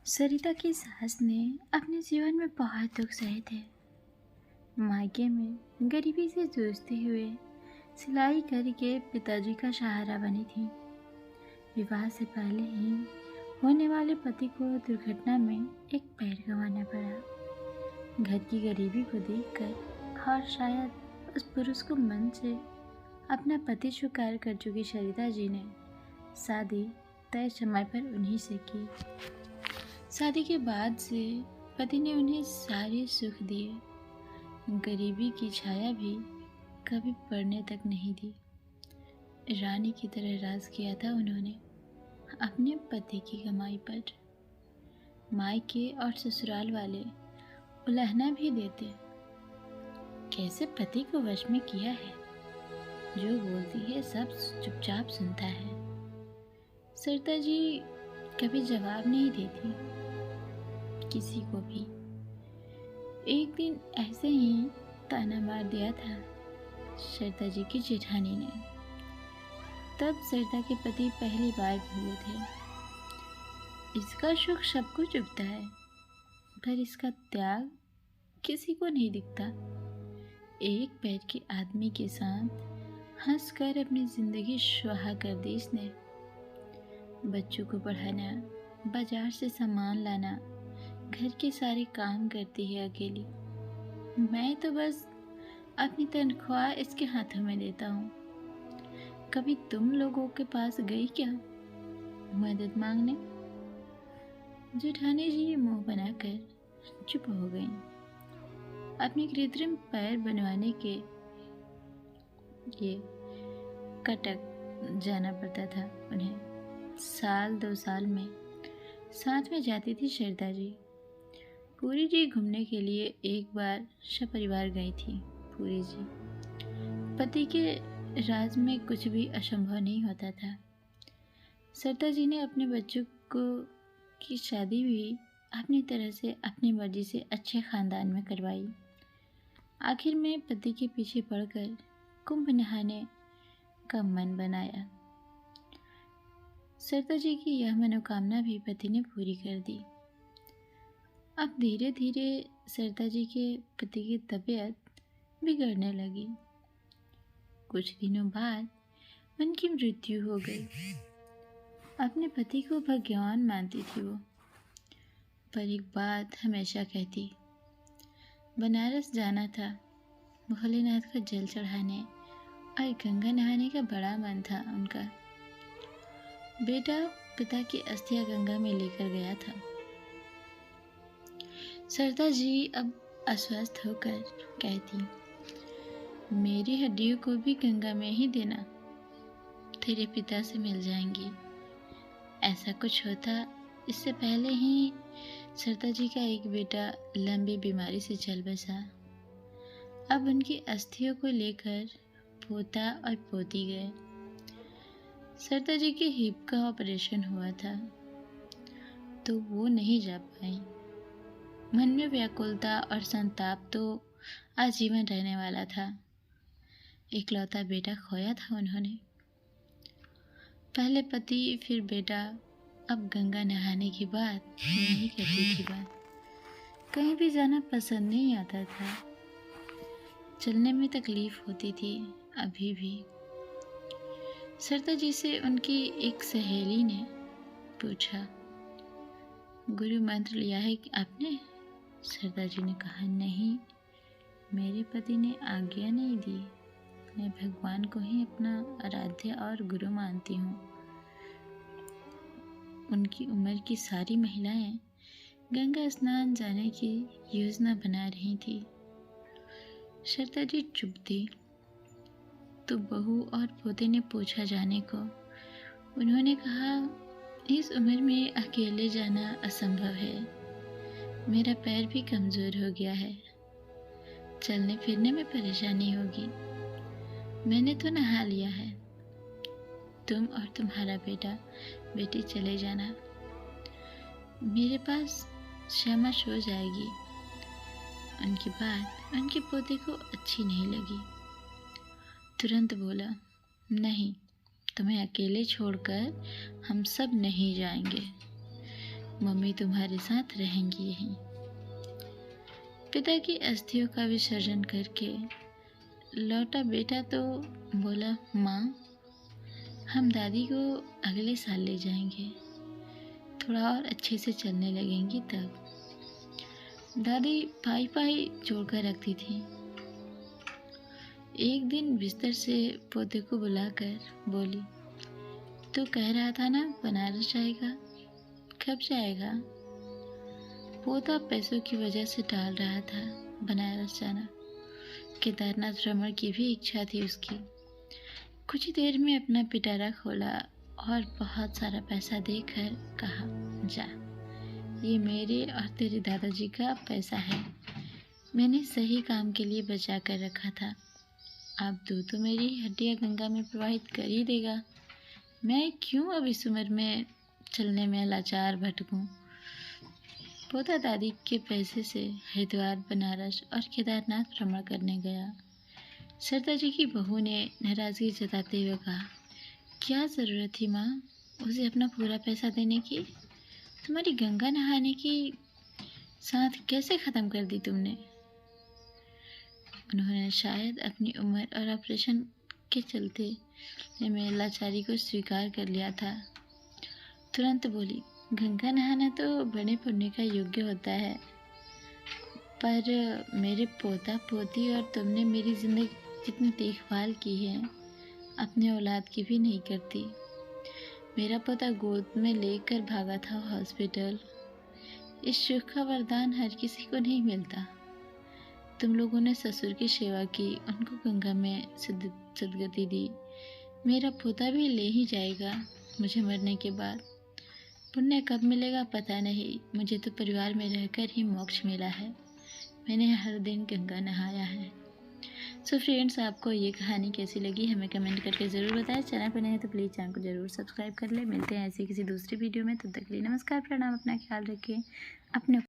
सरिता की सास ने अपने जीवन में बहुत दुख सहे थे। मायके में गरीबी से जूझते हुए सिलाई करके पिताजी का सहारा बनी थी। विवाह से पहले ही होने वाले पति को दुर्घटना में एक पैर गंवाना पड़ा। घर की गरीबी को देखकर और शायद उस पुरुष को मन से अपना पति स्वीकार कर चुकी सरिता जी ने शादी तय समय पर उन्हीं से की। शादी के बाद से पति ने उन्हें सारे सुख दिए, गरीबी की छाया भी कभी पड़ने तक नहीं दी। रानी की तरह राज किया था उन्होंने अपने पति की कमाई पर। मायके और ससुराल वाले उलाहना भी देते, कैसे पति को वश में किया है, जो बोलती है सब चुपचाप सुनता है। सरिता जी कभी जवाब नहीं देती किसी को भी। एक दिन ऐसे ही ताना मार दिया था सरिता जी की जेठानी ने। तब सरिता के पति पहली बार बोले थे, इसका सुख सबको चुभता है पर इसका त्याग किसी को नहीं दिखता। एक पैर के आदमी के साथ हंसकर अपनी जिंदगी सुहा कर दी इसने। बच्चों को पढ़ाना, बाजार से सामान लाना, घर के सारे काम करती है अकेली। मैं तो बस अपनी तनख्वाह इसके हाथों में देता हूँ। कभी तुम लोगों के पास गई क्या मदद मांगने? जेठानी जी मुंह बनाकर चुप हो गईं। अपने कृत्रिम पैर बनवाने के लिए कटक जाना पड़ता था उन्हें। साल 2 साल में साथ में जाती थी सरिता जी। पूरी जी घूमने के लिए एक बार सपरिवार गई थी पूरी जी। पति के राज में कुछ भी असंभव नहीं होता था। सरिता जी ने अपने बच्चों की शादी भी अपनी तरह से अपनी मर्जी से अच्छे खानदान में करवाई। आखिर में पति के पीछे पड़कर कुंभ नहाने का मन बनाया। सरिता जी की यह मनोकामना भी पति ने पूरी कर दी। अब धीरे धीरे सरिता जी के पति की तबीयत बिगड़ने लगी। कुछ दिनों बाद उनकी मृत्यु हो गई। अपने पति को भगवान मानती थी वो, पर एक बात हमेशा कहती, बनारस जाना था, भोलेनाथ को जल चढ़ाने और गंगा नहाने का बड़ा मन था उनका। बेटा पिता की अस्थियां गंगा में लेकर गया था। सरिता जी अब अस्वस्थ होकर कहती, मेरी हड्डियों को भी गंगा में ही देना, तेरे पिता से मिल जाएंगी। ऐसा कुछ होता इससे पहले ही सरिता जी का एक बेटा लंबी बीमारी से चल बसा। अब उनकी अस्थियों को लेकर पोता और पोती गए। सरिता जी के हिप का ऑपरेशन हुआ था तो वो नहीं जा पाई। मन में व्याकुलता और संताप तो आजीवन रहने वाला था। इकलौता बेटा खोया था उन्होंने। पहले पति फिर बेटा। अब गंगा नहाने की बात नहीं करती थी बात। कहीं भी जाना पसंद नहीं आता था। चलने में तकलीफ होती थी अभी भी। सरिता जी से उनकी एक सहेली ने पूछा, गुरु मंत्र लिया है कि आपने? सरिता जी ने कहा, नहीं, मेरे पति ने आज्ञा नहीं दी। मैं भगवान को ही अपना आराध्य और गुरु मानती हूँ। उनकी उम्र की सारी महिलाएं गंगा स्नान जाने की योजना बना रही थी। सरिता जी चुप थी तो बहू और पोते ने पूछा जाने को। उन्होंने कहा, इस उम्र में अकेले जाना असंभव है। मेरा पैर भी कमजोर हो गया है, चलने फिरने में परेशानी होगी। मैंने तो नहा लिया है, तुम और तुम्हारा बेटा बेटी चले जाना, मेरे पास क्षमश हो जाएगी। उनकी बात उनके पोते को अच्छी नहीं लगी। तुरंत बोला, नहीं, तुम्हें अकेले छोड़कर हम सब नहीं जाएंगे। मम्मी तुम्हारे साथ रहेंगी यहीं। पिता की अस्थियों का विसर्जन करके लौटा बेटा तो बोला, माँ हम दादी को अगले साल ले जाएंगे, थोड़ा और अच्छे से चलने लगेंगी तब। दादी पाई पाई जोड़कर रखती थी। एक दिन बिस्तर से पोते को बुलाकर बोली, तू कह रहा था ना बनारस जाएगा, कब जाएगा? पोता पैसों की वजह से टाल रहा था बनारस जाना। केदारनाथ भ्रमण की भी इच्छा थी उसकी। कुछ ही देर में अपना पिटारा खोला और बहुत सारा पैसा देकर कहा, जा, ये मेरे और तेरे दादाजी का पैसा है, मैंने सही काम के लिए बचा कर रखा था। अब तू तो मेरी हड्डियां गंगा में प्रवाहित कर ही देगा, मैं क्यों अब इस उम्र में चलने में लाचार भटकूं। पोता दादी के पैसे से हरिद्वार, बनारस और केदारनाथ भ्रमण करने गया। सरदा जी की बहू ने नाराजगी जताते हुए कहा, क्या ज़रूरत थी माँ उसे अपना पूरा पैसा देने की? तुम्हारी गंगा नहाने की साथ कैसे ख़त्म कर दी तुमने? उन्होंने शायद अपनी उम्र और ऑपरेशन के चलते में लाचारी को स्वीकार कर लिया था। तुरंत बोली, गंगा नहाना तो बड़े पुण्य का योग्य होता है, पर मेरे पोता पोती और तुमने मेरी जिंदगी जितनी देखभाल की है अपने औलाद की भी नहीं करती। मेरा पोता गोद में लेकर भागा था हॉस्पिटल। इस सुख का वरदान हर किसी को नहीं मिलता। तुम लोगों ने ससुर की सेवा की, उनको गंगा में सदगति दी। मेरा पोता भी ले ही जाएगा मुझे मरने के बाद। पुण्य कब मिलेगा पता नहीं, मुझे तो परिवार में रहकर ही मोक्ष मिला है। मैंने हर दिन गंगा नहाया है। सो फ्रेंड्स, आपको ये कहानी कैसी लगी हमें कमेंट करके ज़रूर बताएं। चैनल पर नए हैं तो प्लीज़ चैनल को ज़रूर सब्सक्राइब कर लें। मिलते हैं ऐसी किसी दूसरी वीडियो में, तब तक के लिए नमस्कार, प्रणाम, अपना ख्याल रखें, अपने